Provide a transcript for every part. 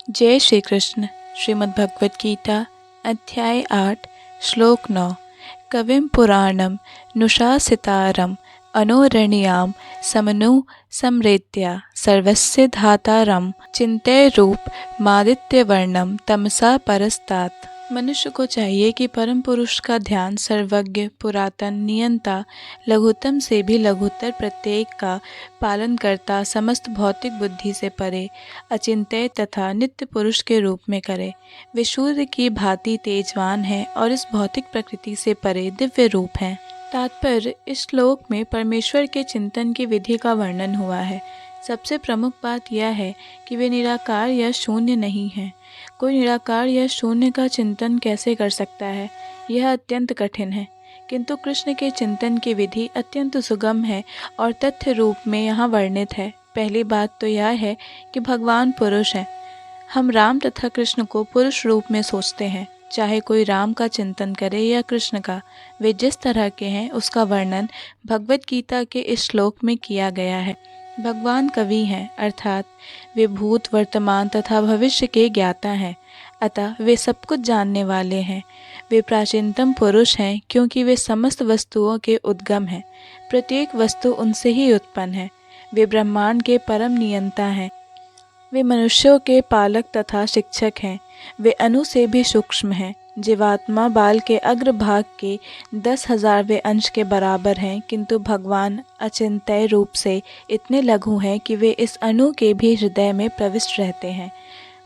जय श्री कृष्ण। श्रीमद् भगवद गीता अध्याय 8 श्लोक 9। कविं पुराणं नुशासितारम् अनोरणीयां समनु समृत्या सर्वस्य धातारं चिन्तयरूप मादित्यवर्णं तमसा परस्तात्। मनुष्य को चाहिए कि परम पुरुष का ध्यान सर्वज्ञ, पुरातन, नियंता, लघुतम से भी लघुतर प्रत्येक का पालन करता, समस्त भौतिक बुद्धि से परे, अचिंत्य तथा नित्य पुरुष के रूप में करे। वे सूर्य की भांति तेजवान हैं और इस भौतिक प्रकृति से परे दिव्य रूप हैं। तात्पर्य: इस श्लोक में परमेश्वर के चिंतन की विधि का वर्णन हुआ है। सबसे प्रमुख बात यह है कि वे निराकार या शून्य नहीं हैं। कोई निराकार या शून्य का चिंतन कैसे कर सकता है? यह अत्यंत कठिन है, किंतु कृष्ण के चिंतन की विधि अत्यंत सुगम है और तथ्य रूप में यहाँ वर्णित है। पहली बात तो यह है कि भगवान पुरुष हैं। हम राम तथा कृष्ण को पुरुष रूप में सोचते हैं। चाहे कोई राम का चिंतन करे या कृष्ण का, वे जिस तरह के हैं उसका वर्णन भगवद गीता के इस श्लोक में किया गया है। भगवान कवि हैं, अर्थात वे भूत, वर्तमान तथा भविष्य के ज्ञाता हैं, अतः वे सब कुछ जानने वाले हैं। वे प्राचीनतम पुरुष हैं क्योंकि वे समस्त वस्तुओं के उद्गम हैं। प्रत्येक वस्तु उनसे ही उत्पन्न है। वे ब्रह्मांड के परम नियंता हैं। वे मनुष्यों के पालक तथा शिक्षक हैं। वे अणु से भी सूक्ष्म हैं। जीवात्मा बाल के अग्रभाग के 10,000वें अंश के बराबर हैं, किंतु भगवान अचिंत्य रूप से इतने लघु हैं कि वे इस अणु के भी हृदय में प्रविष्ट रहते हैं।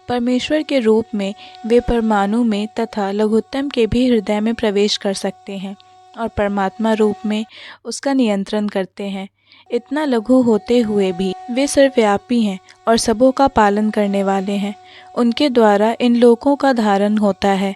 परमेश्वर के रूप में वे परमाणु में तथा लघुत्तम के भी हृदय में प्रवेश कर सकते हैं और परमात्मा रूप में उसका नियंत्रण करते हैं। इतना लघु होते हुए भी वे सर्वव्यापी हैं और सबों का पालन करने वाले हैं। उनके द्वारा इन लोकों का धारण होता है।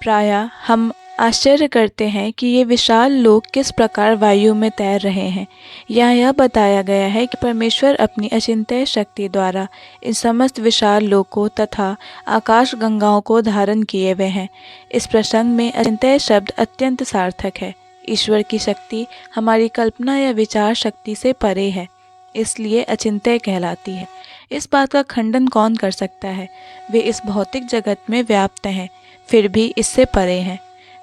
प्रायः हम आश्चर्य करते हैं कि ये विशाल लोक किस प्रकार वायु में तैर रहे हैं। यहाँ यह बताया गया है कि परमेश्वर अपनी अचिंत्य शक्ति द्वारा इन समस्त विशाल लोकों तथा आकाश गंगाओं को धारण किए हुए हैं। इस प्रसंग में अचिंत्य शब्द अत्यंत सार्थक है। ईश्वर की शक्ति हमारी कल्पना या विचार शक्ति से परे है, इसलिए अचिंत्य कहलाती है। इस बात का खंडन कौन कर सकता है? वे इस भौतिक जगत में व्याप्त हैं, फिर भी इससे परे हैं।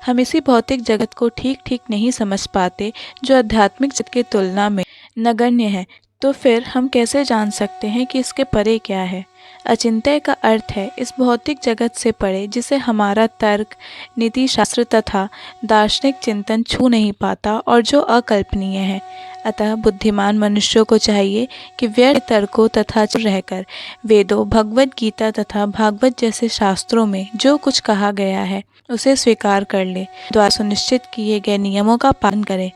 हम इसी भौतिक जगत को ठीक ठीक नहीं समझ पाते, जो आध्यात्मिक जगत की तुलना में नगण्य है। तो फिर हम कैसे जान सकते हैं कि इसके परे क्या है? अचिंत्य का अर्थ है इस भौतिक जगत से परे, जिसे हमारा तर्क, नीति शास्त्र तथा दार्शनिक चिंतन छू नहीं पाता और जो अकल्पनीय है। अतः बुद्धिमान मनुष्यों को चाहिए कि व्यर्थ तर्कों तथा चुप रहकर वेदों, भगवद गीता तथा भागवत जैसे शास्त्रों में जो कुछ कहा गया है उसे स्वीकार कर ले, द्वारा सुनिश्चित किए गए नियमों का पालन करे।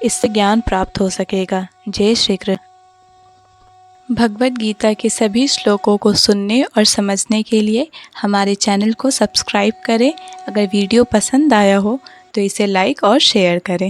इससे ज्ञान प्राप्त हो सकेगा। जय श्री कृष्ण। भगवद गीता के सभी श्लोकों को सुनने और समझने के लिए हमारे चैनल को सब्सक्राइब करें। अगर वीडियो पसंद आया हो तो इसे लाइक और शेयर करें।